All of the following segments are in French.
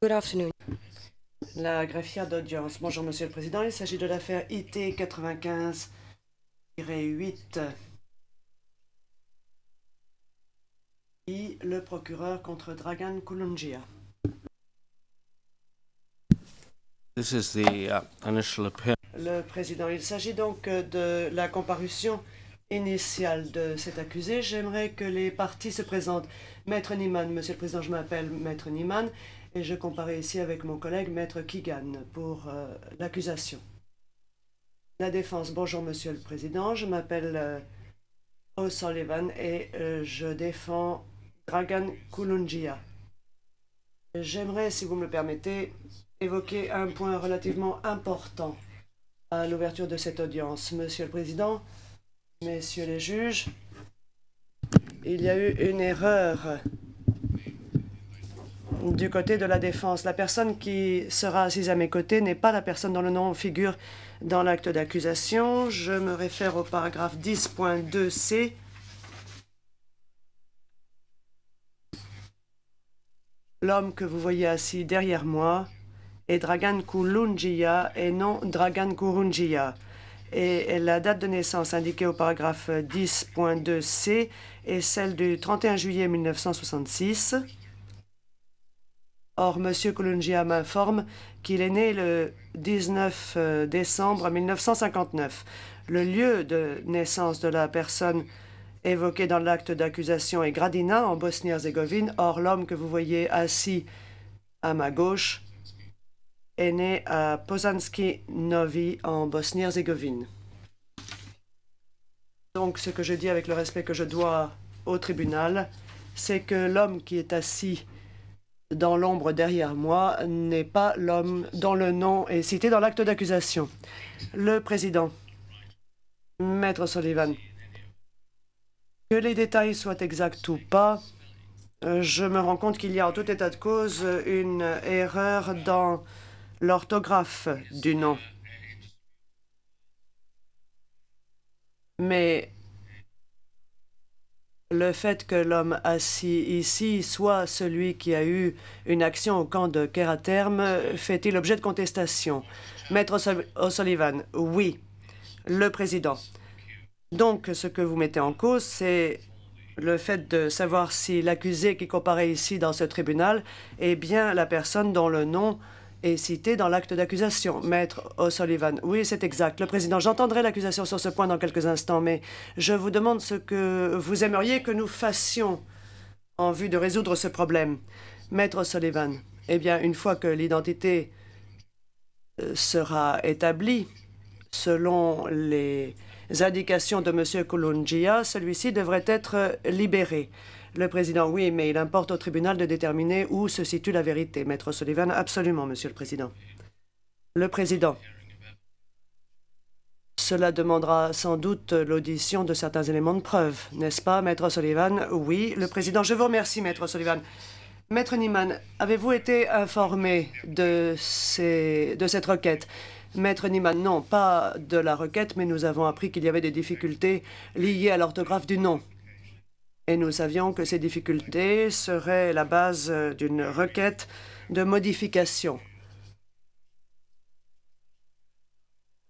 Good afternoon. La greffière d'audience. Bonjour, Monsieur le Président. Il s'agit de l'affaire IT 95-8. Et le procureur contre Dragan Kulungia. This is the initial appearance. Le Président, il s'agit donc de la comparution initiale de cet accusé. J'aimerais que les parties se présentent. Maître Niemann, Monsieur le Président, je m'appelle Maître Niemann et je comparais ici avec mon collègue Maître Keegan pour l'accusation. La défense, bonjour Monsieur le Président, je m'appelle O'Sullivan et je défends Dragan Kulungia. J'aimerais, si vous me le permettez, évoquer un point relativement important à l'ouverture de cette audience. Monsieur le Président, messieurs les juges, il y a eu une erreur du côté de la défense. La personne qui sera assise à mes côtés n'est pas la personne dont le nom figure dans l'acte d'accusation. Je me réfère au paragraphe 10.2c. L'homme que vous voyez assis derrière moi est Dragan Kulungia et non Dragan Kurungia. Et la date de naissance indiquée au paragraphe 10.2c est celle du 31 juillet 1966. Or, M. Kulungia m'informe qu'il est né le 19 décembre 1959. Le lieu de naissance de la personne évoquée dans l'acte d'accusation est Gradina, en Bosnie-Herzégovine. Or, l'homme que vous voyez assis à ma gauche est né à Posanski Novi, en Bosnie-Herzégovine. Donc, ce que je dis avec le respect que je dois au tribunal, c'est que l'homme qui est assis dans l'ombre derrière moi n'est pas l'homme dont le nom est cité dans l'acte d'accusation. Le président, Maître Sullivan, que les détails soient exacts ou pas, je me rends compte qu'il y a en tout état de cause une erreur dans l'orthographe du nom. Mais le fait que l'homme assis ici soit celui qui a eu une action au camp de Keraterm fait-il l'objet de contestation? Maître O'Sullivan, oui. Le président. Donc, ce que vous mettez en cause, c'est le fait de savoir si l'accusé qui comparaît ici dans ce tribunal est bien la personne dont le nom est cité dans l'acte d'accusation. Maître O'Sullivan, oui, c'est exact. Le président, j'entendrai l'accusation sur ce point dans quelques instants, mais je vous demande ce que vous aimeriez que nous fassions en vue de résoudre ce problème. Maître O'Sullivan, eh bien, une fois que l'identité sera établie, selon les indications de M. Kulungia, celui-ci devrait être libéré. Le président, oui, mais il importe au tribunal de déterminer où se situe la vérité. Maître Sullivan, absolument, Monsieur le Président. Le président, cela demandera sans doute l'audition de certains éléments de preuve, n'est-ce pas, Maître Sullivan? Oui, le président, je vous remercie, Maître Sullivan. Maître Niemann, avez-vous été informé de cette requête? Maître Niemann, non, pas de la requête, mais nous avons appris qu'il y avait des difficultés liées à l'orthographe du nom. Et nous savions que ces difficultés seraient la base d'une requête de modification.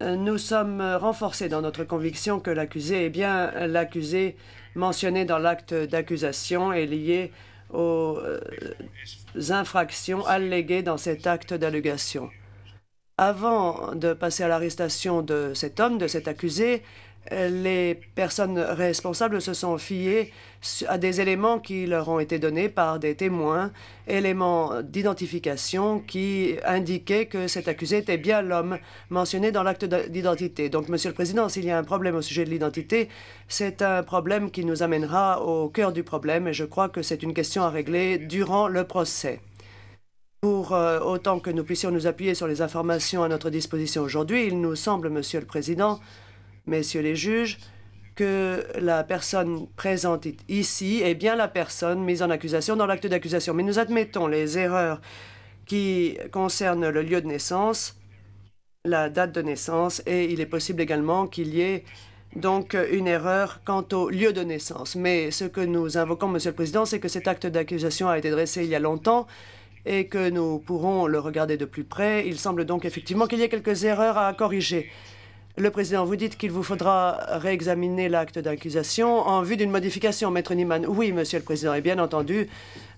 Nous sommes renforcés dans notre conviction que l'accusé est bien l'accusé mentionné dans l'acte d'accusation et lié aux infractions alléguées dans cet acte d'allégation. Avant de passer à l'arrestation de cet homme, de cet accusé, les personnes responsables se sont fiées à des éléments qui leur ont été donnés par des témoins, éléments d'identification qui indiquaient que cet accusé était bien l'homme mentionné dans l'acte d'identité. Donc, Monsieur le Président, s'il y a un problème au sujet de l'identité, c'est un problème qui nous amènera au cœur du problème et je crois que c'est une question à régler durant le procès. Pour autant que nous puissions nous appuyer sur les informations à notre disposition aujourd'hui, il nous semble, Monsieur le Président, Messieurs les juges, que la personne présente ici est bien la personne mise en accusation dans l'acte d'accusation. Mais nous admettons les erreurs qui concernent le lieu de naissance, la date de naissance, et il est possible également qu'il y ait donc une erreur quant au lieu de naissance. Mais ce que nous invoquons, Monsieur le Président, c'est que cet acte d'accusation a été dressé il y a longtemps et que nous pourrons le regarder de plus près. Il semble donc effectivement qu'il y ait quelques erreurs à corriger. Le Président, vous dites qu'il vous faudra réexaminer l'acte d'accusation en vue d'une modification, Maître Niemann. Oui, Monsieur le Président, et bien entendu,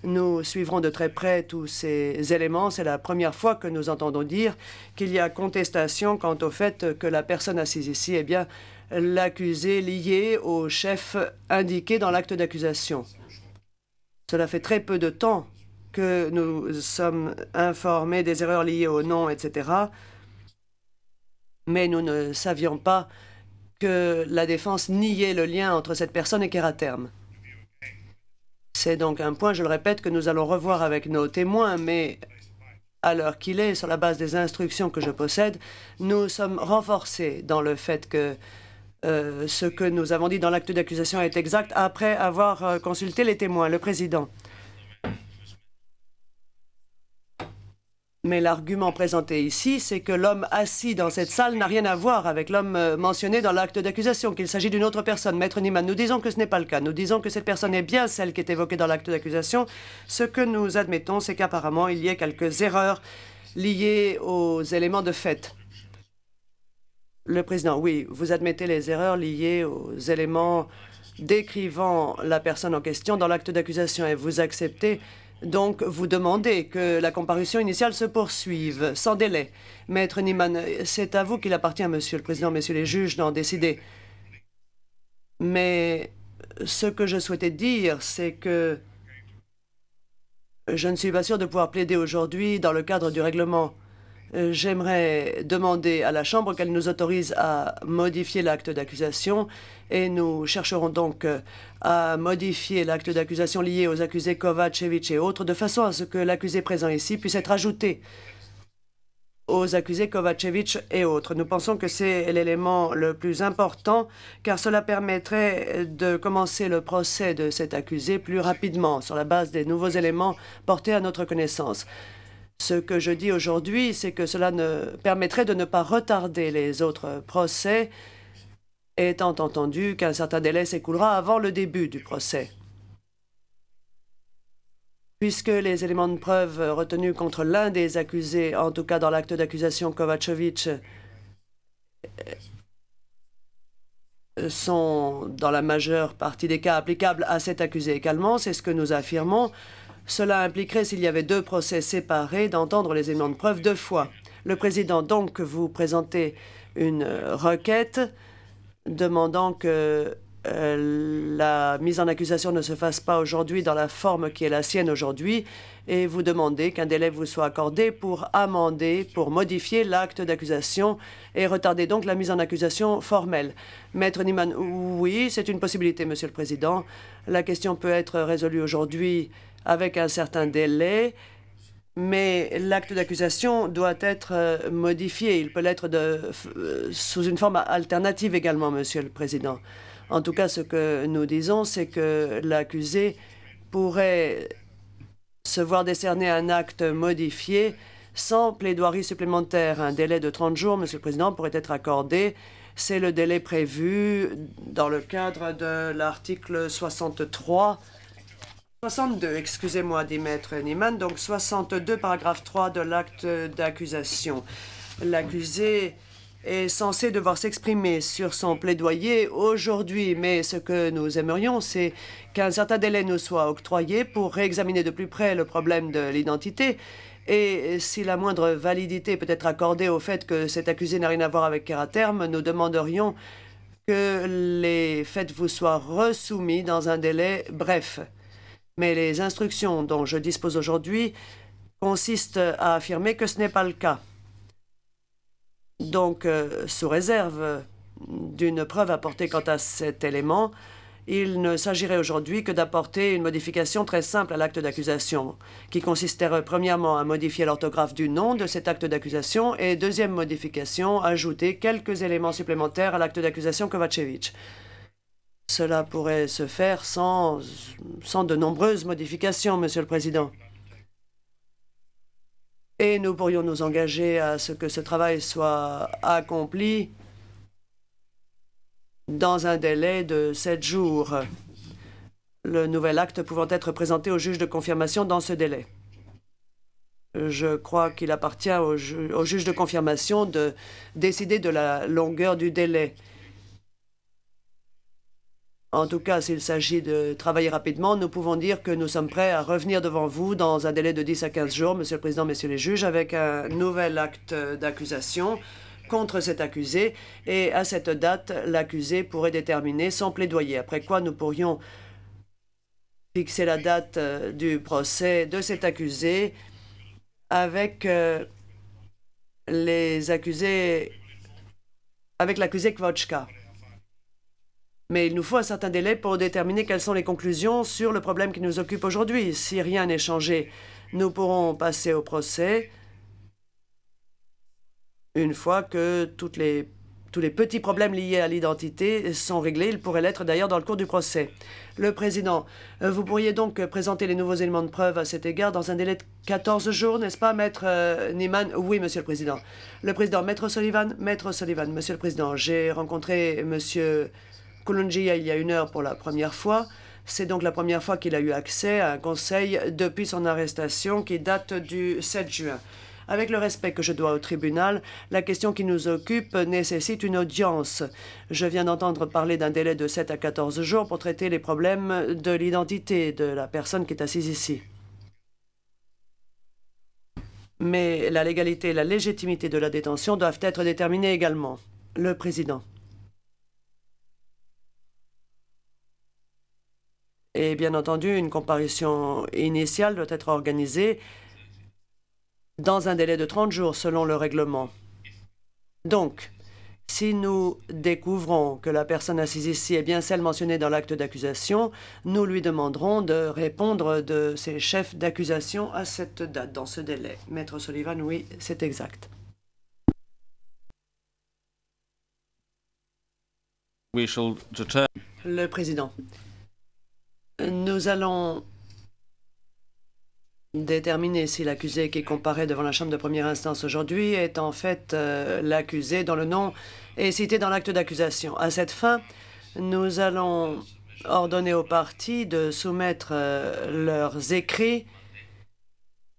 nous suivrons de très près tous ces éléments. C'est la première fois que nous entendons dire qu'il y a contestation quant au fait que la personne assise ici est bien l'accusé lié au chef indiqué dans l'acte d'accusation. Cela fait très peu de temps que nous sommes informés des erreurs liées au nom, etc. Mais nous ne savions pas que la défense niait le lien entre cette personne et Keraterm. C'est donc un point, je le répète, que nous allons revoir avec nos témoins, mais à l'heure qu'il est, sur la base des instructions que je possède, nous sommes renforcés dans le fait que ce que nous avons dit dans l'acte d'accusation est exact après avoir consulté les témoins. Le Président. Mais l'argument présenté ici, c'est que l'homme assis dans cette salle n'a rien à voir avec l'homme mentionné dans l'acte d'accusation, qu'il s'agit d'une autre personne. Maître Niemann, nous disons que ce n'est pas le cas. Nous disons que cette personne est bien celle qui est évoquée dans l'acte d'accusation. Ce que nous admettons, c'est qu'apparemment, il y ait quelques erreurs liées aux éléments de fait. Le Président, oui, vous admettez les erreurs liées aux éléments décrivant la personne en question dans l'acte d'accusation et vous acceptez. Donc, vous demandez que la comparution initiale se poursuive sans délai. Maître Niemann, c'est à vous qu'il appartient, Monsieur le Président, Messieurs les juges, d'en décider. Mais ce que je souhaitais dire, c'est que je ne suis pas sûr de pouvoir plaider aujourd'hui dans le cadre du règlement. J'aimerais demander à la Chambre qu'elle nous autorise à modifier l'acte d'accusation et nous chercherons donc à modifier l'acte d'accusation lié aux accusés Kovacevic et autres de façon à ce que l'accusé présent ici puisse être ajouté aux accusés Kovacevic et autres. Nous pensons que c'est l'élément le plus important car cela permettrait de commencer le procès de cet accusé plus rapidement sur la base des nouveaux éléments portés à notre connaissance. Ce que je dis aujourd'hui, c'est que cela permettrait de ne pas retarder les autres procès, étant entendu qu'un certain délai s'écoulera avant le début du procès. Puisque les éléments de preuve retenus contre l'un des accusés, en tout cas dans l'acte d'accusation Kovacevic, sont dans la majeure partie des cas applicables à cet accusé également, c'est ce que nous affirmons. Cela impliquerait, s'il y avait deux procès séparés, d'entendre les éléments de preuve deux fois. Le Président, donc, vous présentez une requête demandant que la mise en accusation ne se fasse pas aujourd'hui dans la forme qui est la sienne aujourd'hui et vous demandez qu'un délai vous soit accordé pour amender, pour modifier l'acte d'accusation et retarder donc la mise en accusation formelle. Maître Niemann, oui, c'est une possibilité, Monsieur le Président. La question peut être résolue aujourd'hui avec un certain délai, mais l'acte d'accusation doit être modifié. Il peut l'être sous une forme alternative également, Monsieur le Président. En tout cas, ce que nous disons, c'est que l'accusé pourrait se voir décerner un acte modifié sans plaidoirie supplémentaire. Un délai de 30 jours, Monsieur le Président, pourrait être accordé. C'est le délai prévu dans le cadre de l'article 62, excusez-moi, dit Maître Niemann, donc 62, paragraphe 3 de l'acte d'accusation. L'accusé est censé devoir s'exprimer sur son plaidoyer aujourd'hui, mais ce que nous aimerions, c'est qu'un certain délai nous soit octroyé pour réexaminer de plus près le problème de l'identité. Et si la moindre validité peut être accordée au fait que cet accusé n'a rien à voir avec Keraterm, nous demanderions que les faits vous soient resoumis dans un délai bref. Mais les instructions dont je dispose aujourd'hui consistent à affirmer que ce n'est pas le cas. Donc, sous réserve d'une preuve apportée quant à cet élément, il ne s'agirait aujourd'hui que d'apporter une modification très simple à l'acte d'accusation, qui consisterait premièrement à modifier l'orthographe du nom de cet acte d'accusation et deuxième modification, ajouter quelques éléments supplémentaires à l'acte d'accusation Kovacevic. Cela pourrait se faire sans de nombreuses modifications, Monsieur le Président. Et nous pourrions nous engager à ce que ce travail soit accompli dans un délai de 7 jours, le nouvel acte pouvant être présenté au juge de confirmation dans ce délai. Je crois qu'il appartient au juge de confirmation de décider de la longueur du délai. En tout cas, s'il s'agit de travailler rapidement, nous pouvons dire que nous sommes prêts à revenir devant vous dans un délai de 10 à 15 jours, Monsieur le Président, Messieurs les juges, avec un nouvel acte d'accusation contre cet accusé. Et à cette date, l'accusé pourrait déterminer son plaidoyer, après quoi nous pourrions fixer la date du procès de cet accusé avec les accusés, avec l'accusé Kvochka. Mais il nous faut un certain délai pour déterminer quelles sont les conclusions sur le problème qui nous occupe aujourd'hui. Si rien n'est changé, nous pourrons passer au procès une fois que tous les petits problèmes liés à l'identité sont réglés. Ils pourraient l'être d'ailleurs dans le cours du procès. Le Président, vous pourriez donc présenter les nouveaux éléments de preuve à cet égard dans un délai de 14 jours, n'est-ce pas, Maître Niman? Oui, Monsieur le Président. Le Président, Maître Sullivan, Monsieur le Président, j'ai rencontré Monsieur Kulunjia il y a 1 heure pour la première fois. C'est donc la première fois qu'il a eu accès à un conseil depuis son arrestation qui date du 7 juin. Avec le respect que je dois au tribunal, la question qui nous occupe nécessite une audience. Je viens d'entendre parler d'un délai de 7 à 14 jours pour traiter les problèmes de l'identité de la personne qui est assise ici. Mais la légalité et la légitimité de la détention doivent être déterminées également. Le Président. Et bien entendu, une comparution initiale doit être organisée dans un délai de 30 jours selon le règlement. Donc, si nous découvrons que la personne assise ici est bien celle mentionnée dans l'acte d'accusation, nous lui demanderons de répondre de ses chefs d'accusation à cette date, dans ce délai. Maître Sullivan, oui, c'est exact. Le Président. Nous allons déterminer si l'accusé qui comparaît devant la Chambre de première instance aujourd'hui est en fait l'accusé dont le nom est cité dans l'acte d'accusation. À cette fin, nous allons ordonner aux parties de soumettre leurs écrits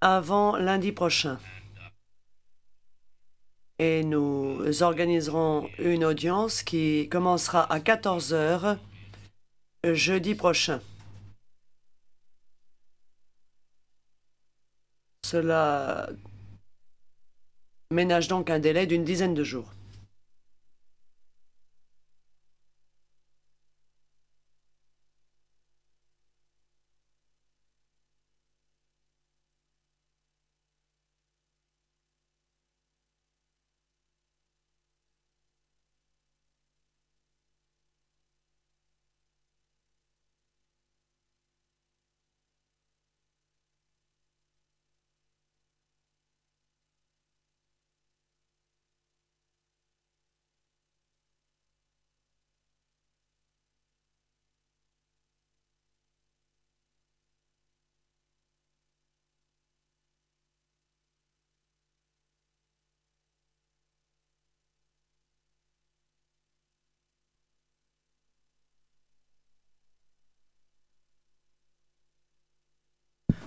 avant lundi prochain. Et nous organiserons une audience qui commencera à 14 heures jeudi prochain. Cela ménage donc un délai d'une dizaine de jours.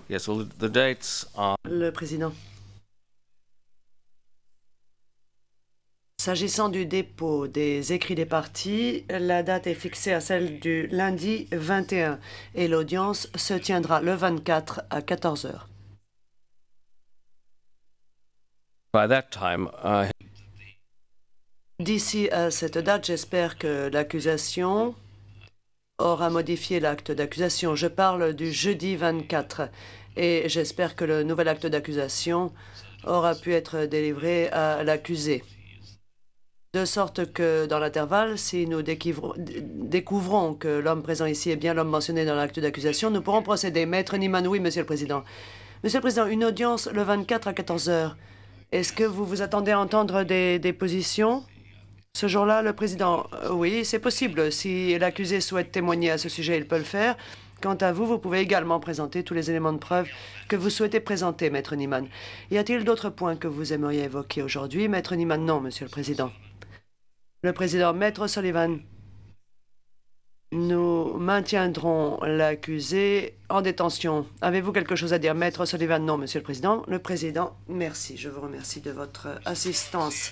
Yes, well, the dates are... Le Président. S'agissant du dépôt des écrits des parties, la date est fixée à celle du lundi 21 et l'audience se tiendra le 24 à 14 heures. By that time, D'ici à cette date, j'espère que l'accusation aura modifié l'acte d'accusation. Je parle du jeudi 24 et j'espère que le nouvel acte d'accusation aura pu être délivré à l'accusé. De sorte que, dans l'intervalle, si nous découvrons que l'homme présent ici est bien l'homme mentionné dans l'acte d'accusation, nous pourrons procéder. Maître Niman, oui, Monsieur le Président. Monsieur le Président, une audience le 24 à 14 heures. Est-ce que vous vous attendez à entendre des positions ce jour-là? Le Président, oui, c'est possible. Si l'accusé souhaite témoigner à ce sujet, il peut le faire. Quant à vous, vous pouvez également présenter tous les éléments de preuve que vous souhaitez présenter, Maître Niman. Y a-t-il d'autres points que vous aimeriez évoquer aujourd'hui? Maître Niman, non, Monsieur le Président. Le Président, Maître Sullivan. Nous maintiendrons l'accusé en détention. Avez-vous quelque chose à dire, Maître Sullivan? Non, Monsieur le Président. Le Président, merci. Je vous remercie de votre assistance.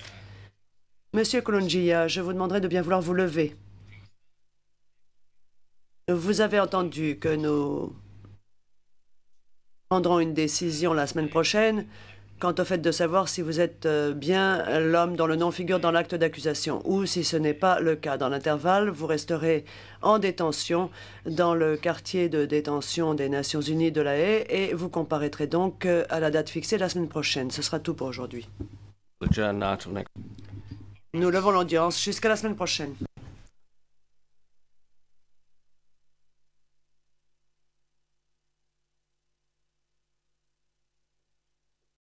Monsieur Kolonjia, je vous demanderai de bien vouloir vous lever. Vous avez entendu que nous prendrons une décision la semaine prochaine quant au fait de savoir si vous êtes bien l'homme dont le nom figure dans l'acte d'accusation ou si ce n'est pas le cas. Dans l'intervalle, vous resterez en détention dans le quartier de détention des Nations Unies de La Haye et vous comparaîtrez donc à la date fixée la semaine prochaine. Ce sera tout pour aujourd'hui. Nous levons l'audience jusqu'à la semaine prochaine.